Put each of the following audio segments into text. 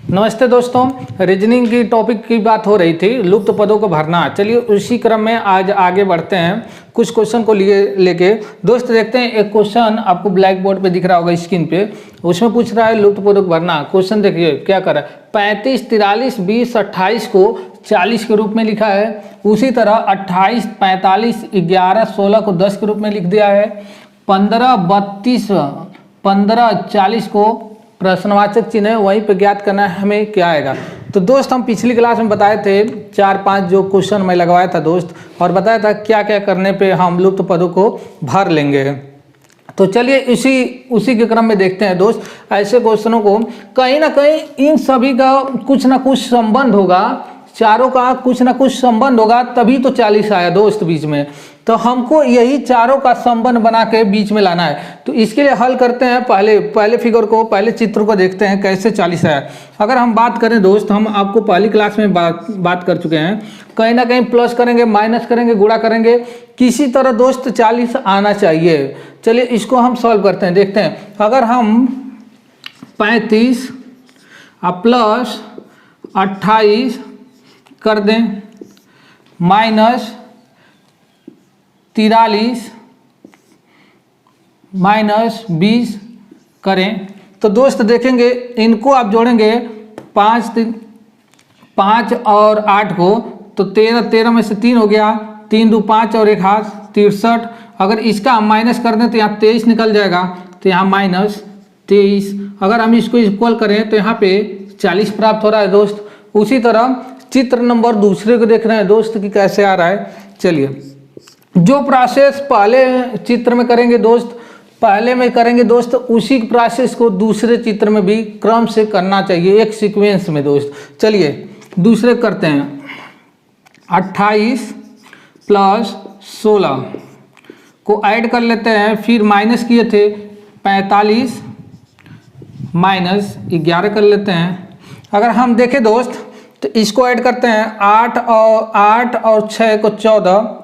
नमस्ते दोस्तों, रीजनिंग की टॉपिक की बात हो रही थी, लुप्त पदों को भरना। चलिए उसी क्रम में आज आगे बढ़ते हैं कुछ क्वेश्चन को लेके। दोस्त देखते हैं, एक क्वेश्चन आपको ब्लैक बोर्ड पे दिख रहा होगा स्क्रीन पे। उसमें पूछ रहा है लुप्त पदों को भरना। क्वेश्चन देखिए क्या कर रहा है, 35, 43, 20, 28 को 40 के रूप में लिखा है। उसी तरह 28, 45, 11, 16 को 10 के रूप में लिख दिया है। 15, 32, 15, 40 को प्रश्नवाचक चिन्ह है, वहीं पे ज्ञात करना है हमें क्या आएगा। तो दोस्त हम पिछली क्लास में बताए थे 4-5 जो क्वेश्चन मैं लगवाया था दोस्त, और बताया था क्या क्या करने पे हम लुप्त पदों को भर लेंगे। तो चलिए उसी के क्रम में देखते हैं दोस्त। ऐसे क्वेश्चनों को कहीं ना कहीं इन सभी का कुछ ना कुछ संबंध होगा, चारों का कुछ ना कुछ संबंध होगा, तभी तो 40 आया दोस्त बीच में। तो हमको यही चारों का संबंध बना के बीच में लाना है। तो इसके लिए हल करते हैं, पहले फिगर को, पहले चित्र को देखते हैं कैसे 40 आया। अगर हम बात करें दोस्त, हम आपको पहली क्लास में बात कर चुके हैं, कहीं ना कहीं प्लस करेंगे, माइनस करेंगे, गुणा करेंगे, किसी तरह दोस्त 40 आना चाहिए। चलिए इसको हम सॉल्व करते हैं, देखते हैं। अगर हम 35 प्लस 28 कर दें माइनस 43 माइनस 20 करें, तो दोस्त देखेंगे इनको आप जोड़ेंगे 5 और 8 को, तो 13 में से 3 हो गया, 3 2 5 और 1 हाथ 63। अगर इसका हम माइनस कर दें तो यहाँ 23 निकल जाएगा, तो यहाँ माइनस 23। अगर हम इसको इक्वल करें तो यहाँ पे 40 प्राप्त हो रहा है दोस्त। उसी तरह चित्र नंबर दूसरे को देख रहे हैं दोस्त कि कैसे आ रहा है। चलिए जो प्रोसेस पहले चित्र में करेंगे दोस्त, पहले में करेंगे दोस्त, उसी प्रोसेस को दूसरे चित्र में भी क्रम से करना चाहिए, एक सीक्वेंस में दोस्त। चलिए दूसरे करते हैं। 28 प्लस 16 को ऐड कर लेते हैं, फिर माइनस किए थे 45 माइनस 11 कर लेते हैं। अगर हम देखें दोस्त तो इसको ऐड करते हैं, 8 और 6 को 14,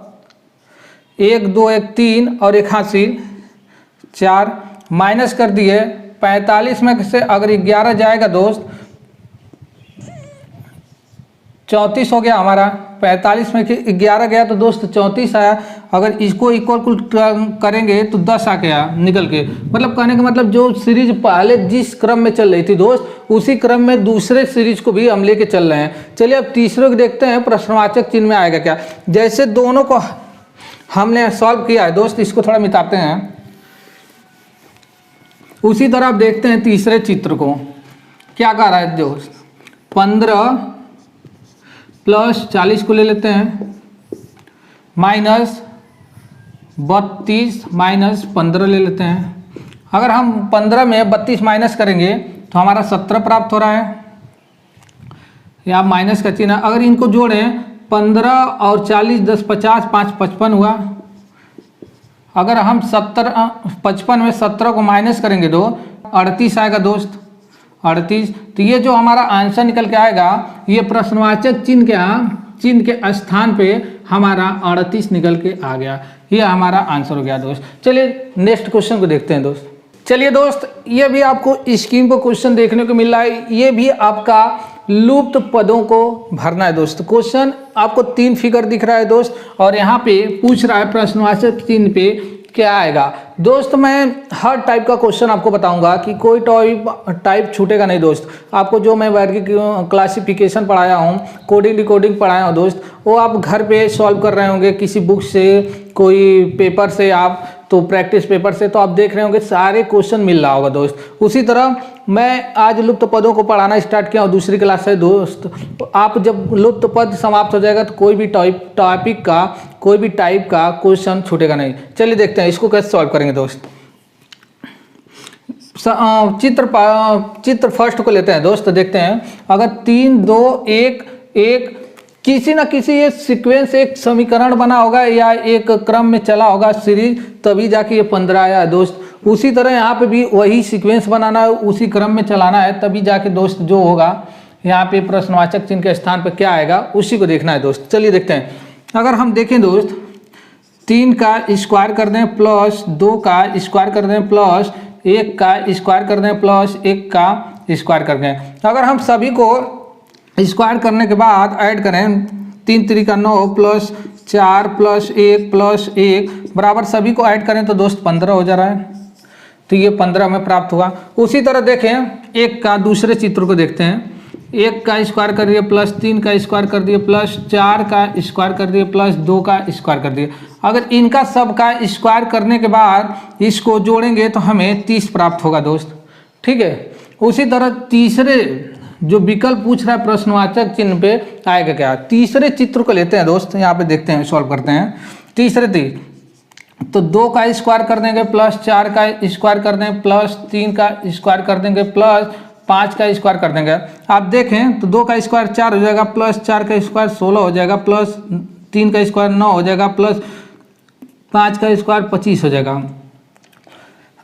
1 2 1 3 और 1 हासिल 4, माइनस कर दिए 45 में से अगर 11 जाएगा दोस्त 34 हो गया हमारा। 45 में 11 गया तो दोस्त 34 आया। अगर इसको इक्वल करेंगे तो 10 आ गया निकल के। मतलब कहने का मतलब जो सीरीज पहले जिस क्रम में चल रही थी दोस्त, उसी क्रम में दूसरे सीरीज को भी हम लेके चल रहे हैं। चलिए अब तीसरे को देखते हैं, प्रश्नवाचक चिन्ह में आएगा क्या। जैसे दोनों को हमने सॉल्व किया है दोस्त, इसको थोड़ा मिटाते हैं। उसी तरह आप देखते हैं तीसरे चित्र को क्या कर रहा है दोस्त। 15 प्लस 40 को ले लेते हैं, माइनस 32 माइनस 15 ले लेते हैं। अगर हम 15 में 32 माइनस करेंगे तो हमारा 17 प्राप्त हो रहा है। या माइनस का चिन्ह, अगर इनको जोड़ें 15 और 40 10 50 5 55 हुआ। अगर हम 55 में 17 को माइनस करेंगे तो 38 आएगा दोस्त, 38। तो ये जो हमारा आंसर निकल के आएगा, ये प्रश्नवाचक चिन्ह के स्थान पे हमारा 38 निकल के आ गया। ये हमारा आंसर हो गया दोस्त। चलिए नेक्स्ट क्वेश्चन को देखते हैं दोस्त। चलिए दोस्त, ये भी आपको स्क्रीन पर क्वेश्चन देखने को मिल रहा है, ये भी आपका लुप्त पदों को भरना है दोस्त। क्वेश्चन आपको 3 फिगर दिख रहा है दोस्त, और यहाँ पे पूछ रहा है प्रश्नवाचक चिन्ह पे क्या आएगा। दोस्त मैं हर टाइप का क्वेश्चन आपको बताऊंगा कि कोई टाइप छूटेगा नहीं दोस्त। आपको जो मैं वर्ग क्लासिफिकेशन पढ़ाया हूँ, कोडिंग डिकोडिंग पढ़ाया हूँ दोस्त, वो आप घर पे सॉल्व कर रहे होंगे किसी बुक से, कोई पेपर से, आप तो प्रैक्टिस पेपर से, तो आप देख रहे होंगे सारे क्वेश्चन मिल रहा होगा दोस्त। उसी तरह मैं आज लुप्त पदों को पढ़ाना स्टार्ट किया हूँ दूसरी क्लास से दोस्त। आप जब लुप्त पद समाप्त हो जाएगा तो कोई भी टॉपिक का, कोई भी टाइप का क्वेश्चन छूटेगा नहीं। चलिए देखते हैं इसको कैसे सॉल्व करेंगे दोस्त। चित्र फर्स्ट को लेते हैं दोस्त, देखते हैं। अगर 3 2 1 1 किसी ना किसी ये सीक्वेंस, एक समीकरण बना होगा या एक क्रम में चला होगा सीरीज, तभी जाके ये 15 आया है दोस्त। उसी तरह यहाँ पे भी वही सीक्वेंस बनाना है, उसी क्रम में चलाना है, तभी जाके दोस्त जो होगा यहाँ पे प्रश्नवाचक चिन्ह के स्थान पे क्या आएगा उसी को देखना है दोस्त। चलिए देखते हैं। अगर हम देखें दोस्त, 3 का स्क्वायर कर दें प्लस 2 का स्क्वायर कर दें प्लस 1 का स्क्वायर कर दें प्लस 1 का स्क्वायर कर दें। अगर हम सभी को स्क्वायर करने के बाद ऐड करें 3 3 का 9 प्लस 4 प्लस 1 प्लस 1 बराबर सभी को ऐड करें तो दोस्त 15 हो जा रहा है। तो ये 15 में प्राप्त हुआ। उसी तरह देखें 1 का दूसरे चित्र को देखते हैं। 1 का स्क्वायर कर दिए प्लस 3 का स्क्वायर कर दिए प्लस 4 का स्क्वायर कर दिए प्लस 2 का स्क्वायर कर दिए। अगर इनका सब का स्क्वायर करने के बाद इसको जोड़ेंगे तो हमें 30 प्राप्त होगा दोस्त। ठीक है। उसी तरह तीसरे जो विकल्प पूछ रहा है प्रश्नवाचक चिन्ह पे आएगा क्या, तीसरे चित्र को लेते हैं दोस्त, यहाँ पे देखते हैं सॉल्व करते हैं। तीसरे तो 2 का स्क्वायर कर देंगे प्लस 4 का स्क्वायर कर देंगे प्लस 3 का स्क्वायर कर देंगे प्लस 5 का स्क्वायर कर देंगे। आप देखें तो 2 का स्क्वायर 4 हो जाएगा प्लस 4 का स्क्वायर 16 हो जाएगा प्लस 3 का स्क्वायर 9 हो जाएगा प्लस 5 का स्क्वायर 25 हो जाएगा।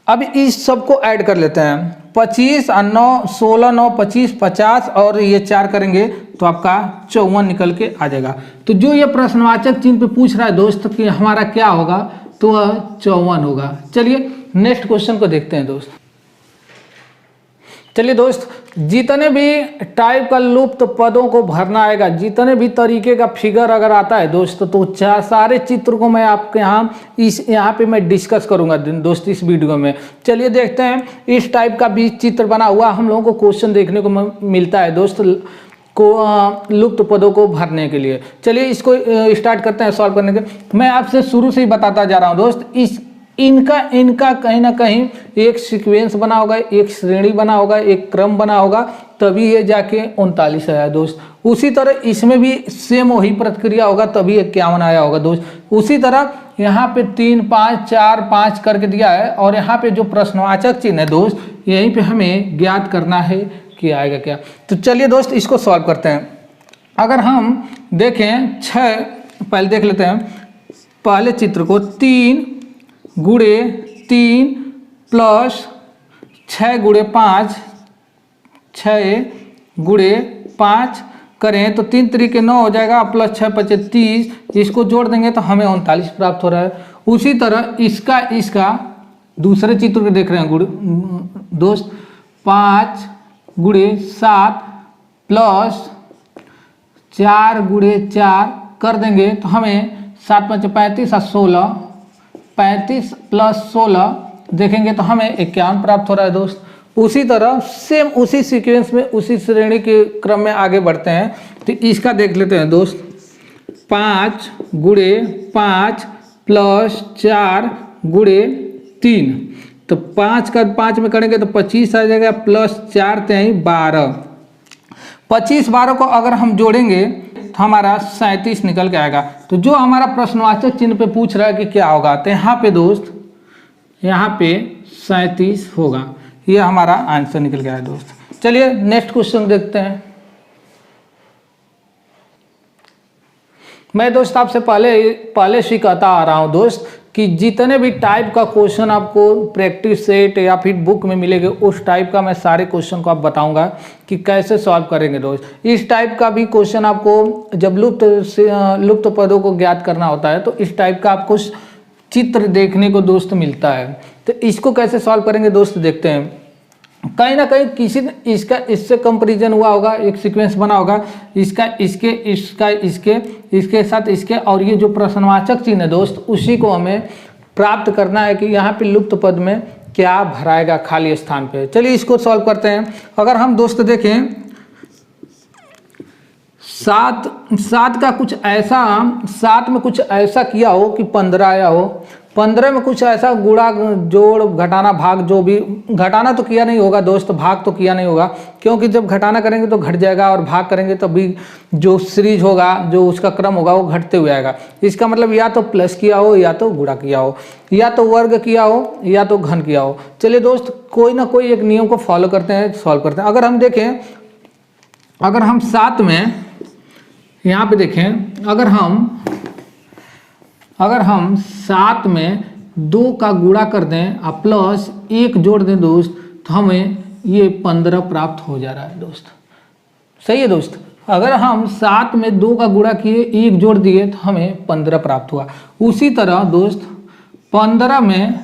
अब इस सबको ऐड कर लेते हैं। 25 और 9 16 9 25 50 और ये 4 करेंगे तो आपका 54 निकल के आ जाएगा। तो जो ये प्रश्नवाचक चिन्ह पे पूछ रहा है दोस्त कि हमारा क्या होगा तो वह 54 होगा। चलिए नेक्स्ट क्वेश्चन को देखते हैं दोस्त। चलिए दोस्त, जितने भी टाइप का लुप्त पदों को भरना आएगा, जितने भी तरीके का फिगर अगर आता है दोस्त तो सारे चित्र को मैं आपके यहाँ पे मैं डिस्कस करूंगा दोस्त इस वीडियो में। चलिए देखते हैं। इस टाइप का भी चित्र बना हुआ हम लोगों को क्वेश्चन देखने को मिलता है दोस्त को लुप्त पदों को भरने के लिए। चलिए इसको स्टार्ट करते हैं सॉल्व करने के। मैं आपसे शुरू से ही बताता जा रहा हूँ दोस्त, इनका कहीं ना कहीं एक सीक्वेंस बना होगा, एक श्रेणी बना होगा, एक क्रम बना होगा, तभी ये जाके 39 आया दोस्त। उसी तरह इसमें भी सेम वही प्रक्रिया होगा तभी 51 आया होगा दोस्त। उसी तरह यहाँ पे 3 5 4 5 करके दिया है और यहाँ पे जो प्रश्नवाचक चिन्ह है दोस्त यहीं पे हमें ज्ञात करना है कि आएगा क्या। तो चलिए दोस्त इसको सॉल्व करते हैं। अगर हम देखें 6, पहले देख लेते हैं पहले चित्र को। 3 गुणे 3 प्लस 6 गुणे 5, 6 गुणे 5 करें तो 3 3 के 9 हो जाएगा प्लस 6 5 30, इसको जोड़ देंगे तो हमें 39 प्राप्त हो रहा है। उसी तरह इसका दूसरे चित्र को देख रहे हैं दोस्त। 5 गुणे 7 प्लस 4 गुणे 4 कर देंगे तो हमें 7 5 35 और 16, 35 प्लस 16 देखेंगे तो हमें 51 प्राप्त हो रहा है दोस्त। उसी तरह सेम उसी सीक्वेंस में उसी श्रेणी के क्रम में आगे बढ़ते हैं। तो इसका देख लेते हैं दोस्त। 5 गुणे 5 प्लस 4 गुणे 3, तो 5 का 5 में करेंगे तो 25 आ जाएगा प्लस 4 3 12। 25 12 को अगर हम जोड़ेंगे तो हमारा 37 निकल के आएगा। तो जो हमारा प्रश्नवाचक चिन्ह पे पूछ रहा है कि क्या होगा तो यहाँ पे दोस्त यहाँ पे 37 होगा। ये हमारा आंसर निकल गया है दोस्त। चलिए नेक्स्ट क्वेश्चन देखते हैं। मैं दोस्त आपसे पहले से कहता आ रहा हूँ दोस्त कि जितने भी टाइप का क्वेश्चन आपको प्रैक्टिस सेट या फिर बुक में मिलेंगे उस टाइप का मैं सारे क्वेश्चन को आप बताऊंगा कि कैसे सॉल्व करेंगे दोस्त। इस टाइप का भी क्वेश्चन आपको जब लुप्त पदों को ज्ञात करना होता है तो इस टाइप का आपको चित्र देखने को दोस्त मिलता है। तो इसको कैसे सॉल्व करेंगे दोस्त देखते हैं। कहीं ना कहीं किसी इसका इससे कंपैरिजन हुआ होगा, एक सीक्वेंस बना होगा, इसका इसके साथ इसके, और ये जो प्रश्नवाचक चिन्ह है दोस्त उसी को हमें प्राप्त करना है कि यहाँ पे लुप्त पद में क्या भराएगा खाली स्थान पे। चलिए इसको सॉल्व करते हैं। अगर हम दोस्त देखें 7 का कुछ ऐसा 7 में कुछ ऐसा किया हो कि 15 आया हो, 15 में कुछ ऐसा गुणा जोड़ घटाना भाग, जो भी घटाना तो किया नहीं होगा दोस्त, भाग तो किया नहीं होगा, क्योंकि जब घटाना करेंगे तो घट जाएगा और भाग करेंगे तो भी जो सीरीज होगा, जो उसका क्रम होगा वो घटते हुए आएगा। इसका मतलब या तो प्लस किया हो या तो गुणा किया हो, या तो वर्ग किया हो या तो घन किया हो। चलिए दोस्त कोई ना कोई एक नियम को फॉलो करते हैं, सॉल्व करते हैं। अगर हम देखें, अगर हम 7 में यहाँ पे देखें, अगर हम 7 में 2 का गुणा कर दें और प्लस 1 जोड़ दें दोस्त तो हमें ये 15 प्राप्त हो जा रहा है दोस्त। सही है दोस्त। अगर हम 7 में 2 का गुणा किए 1 जोड़ दिए तो हमें 15 प्राप्त हुआ। उसी तरह दोस्त 15 में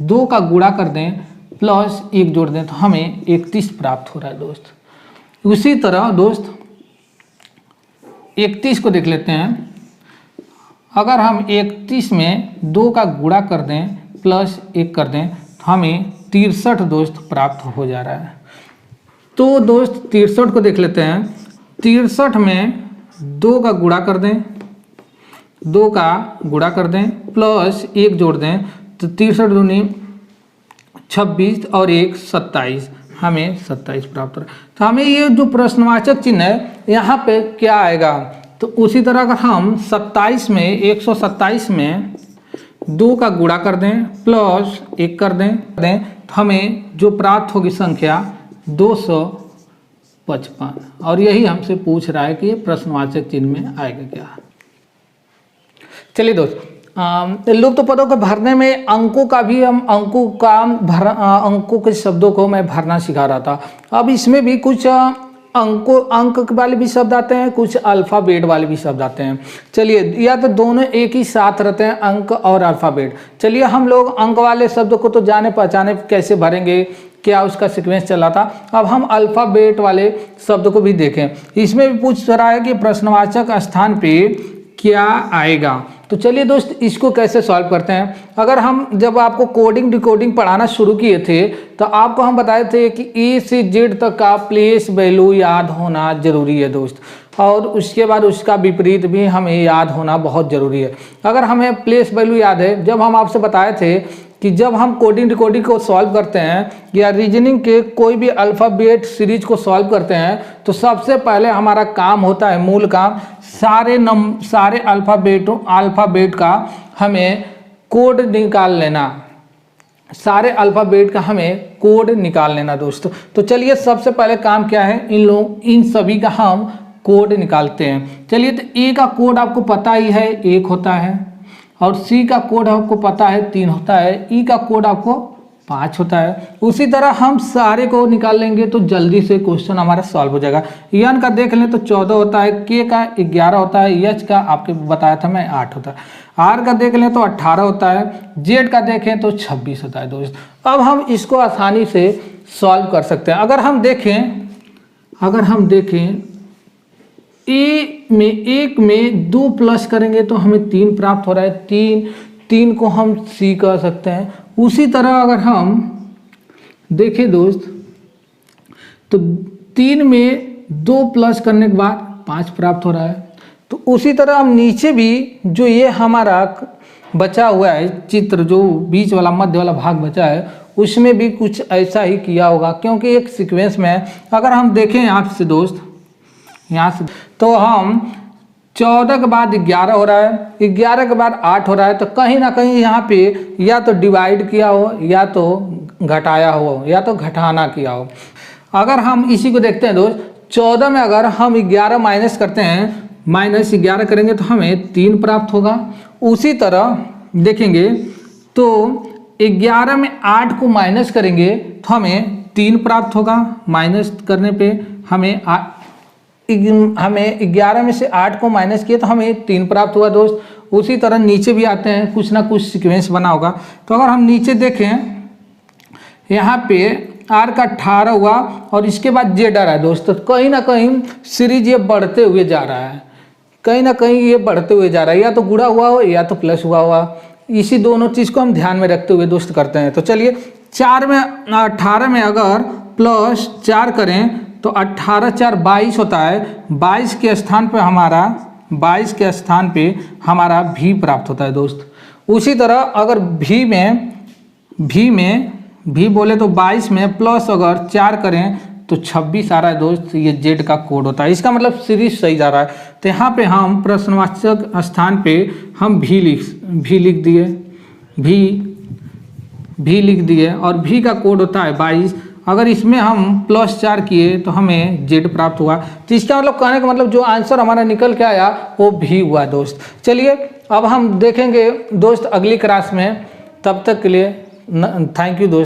2 का गुणा कर दें प्लस 1 जोड़ दें तो हमें 31 प्राप्त हो रहा है दोस्त। उसी तरह दोस्त 31 को देख लेते हैं। अगर हम 31 में 2 का गुणा कर दें प्लस 1 कर दें तो हमें 63 दोस्त प्राप्त हो जा रहा है। तो दोस्त 63 को देख लेते हैं। 63 में 2 का गुणा कर दें, 2 का गुणा कर दें प्लस 1 जोड़ दें तो 63 दूनी 26 और 1 27, हमें 27 प्राप्त हो रहा है। तो हमें ये जो प्रश्नवाचक चिन्ह है यहाँ पे क्या आएगा, तो उसी तरह अगर हम 27 में 127 में 2 का गुणा कर दें प्लस 1 कर दें तो हमें जो प्राप्त होगी संख्या 255, और यही हमसे पूछ रहा है कि प्रश्नवाचक चिन्ह में आएगा क्या। चलिए दोस्त, लुप्त पदों को भरने में अंकों का भी हम अंकों के शब्दों को मैं भरना सिखा रहा था। अब इसमें भी कुछ अंक वाले भी शब्द आते हैं, कुछ अल्फ़ाबेट वाले भी शब्द आते हैं। चलिए, या तो दोनों एक ही साथ रहते हैं, अंक और अल्फ़ाबेट। चलिए, हम लोग अंक वाले शब्द को तो जाने पहचाने कैसे भरेंगे, क्या उसका सीक्वेंस चला था। अब हम अल्फ़ाबेट वाले शब्द को भी देखें। इसमें भी पूछ रहा है कि प्रश्नवाचक स्थान पे क्या आएगा। तो चलिए दोस्त, इसको कैसे सॉल्व करते हैं। अगर हम जब आपको कोडिंग डिकोडिंग पढ़ाना शुरू किए थे तो आपको हम बताए थे कि ए से जेड तक का प्लेस वैल्यू याद होना जरूरी है दोस्त, और उसके बाद उसका विपरीत भी हमें याद होना बहुत ज़रूरी है। अगर हमें प्लेस वैल्यू याद है, जब हम आपसे बताए थे कि जब हम कोडिंग डिकोडिंग को सॉल्व करते हैं या रीजनिंग के कोई भी अल्फ़ाबेट सीरीज को सॉल्व करते हैं तो सबसे पहले हमारा काम होता है, मूल काम, सारे अल्फ़ाबेट का हमें कोड निकाल लेना। सारे अल्फ़ाबेट का हमें कोड निकाल लेना दोस्तों। तो चलिए, सबसे पहले काम क्या है, इन सभी का हम कोड निकालते हैं। चलिए, तो ए का कोड आपको पता ही है, 1 होता है, और सी का कोड आपको पता है 3 होता है, ई का कोड आपको 5 होता है। उसी तरह हम सारे को निकाल लेंगे तो जल्दी से क्वेश्चन हमारा सॉल्व हो जाएगा। एन का देख लें तो 14 होता है, के का 11 होता है, एच का आपके बताया था मैं 8 होता है, आर का देख लें तो 18 होता है, जेड का देखें तो 26 होता है दोस्त। अब हम इसको आसानी से सॉल्व कर सकते हैं। अगर हम देखें ए में 1 में 2 प्लस करेंगे तो हमें 3 प्राप्त हो रहा है, 3 को हम सी कह सकते हैं। उसी तरह अगर हम देखें दोस्त तो 3 में 2 प्लस करने के बाद 5 प्राप्त हो रहा है। तो उसी तरह हम नीचे भी जो ये हमारा बचा हुआ है चित्र, जो बीच वाला मध्य वाला भाग बचा है, उसमें भी कुछ ऐसा ही किया होगा, क्योंकि एक सीक्वेंस में है। अगर हम देखें आपसे दोस्त यहाँ से, तो हम 14 के बाद 11 हो रहा है, 11 के बाद 8 हो रहा है, तो कहीं ना कहीं यहाँ पे या तो डिवाइड किया हो, या तो घटाया हो, या तो घटाना किया हो। अगर हम इसी को देखते हैं दोस्त, 14 में अगर हम 11 माइनस करते हैं, माइनस 11 करेंगे तो हमें 3 प्राप्त होगा। उसी तरह देखेंगे तो 11 में 8 को माइनस करेंगे तो हमें 3 प्राप्त होगा। माइनस करने पे हमें 11 में से 8 को माइनस किए तो हमें 3 प्राप्त हुआ दोस्त। उसी तरह नीचे भी आते हैं, कुछ ना कुछ सीक्वेंस बना होगा। तो अगर हम नीचे देखें, यहाँ पे आर का 18 हुआ और इसके बाद जेड आ रहा है दोस्त। तो कहीं ना कहीं सीरीज ये बढ़ते हुए जा रहा है, कहीं ना कहीं ये बढ़ते हुए जा रहा है, या तो गुणा हुआ हो या तो प्लस हुआ हुआ। इसी दोनों चीज़ को हम ध्यान में रखते हुए दोस्त करते हैं। तो चलिए, 18 में अगर प्लस 4 करें तो 18 4 22 होता है। 22 के स्थान पे हमारा भी प्राप्त होता है दोस्त। उसी तरह अगर भी बोले तो 22 में प्लस अगर 4 करें तो 26 आ रहा है दोस्त। ये जेड का कोड होता है, इसका मतलब सीरीज सही जा रहा है। तो यहाँ पे हम प्रश्नवाचक स्थान पे हम भी लिख दिए और भी का कोड होता है 22। अगर इसमें हम प्लस 4 किए तो हमें जेड प्राप्त हुआ। तो इसका मतलब कहने का मतलब जो आंसर हमारा निकल के आया वो भी हुआ दोस्त। चलिए, अब हम देखेंगे दोस्त अगली क्लास में। तब तक के लिए थैंक यू दोस्त।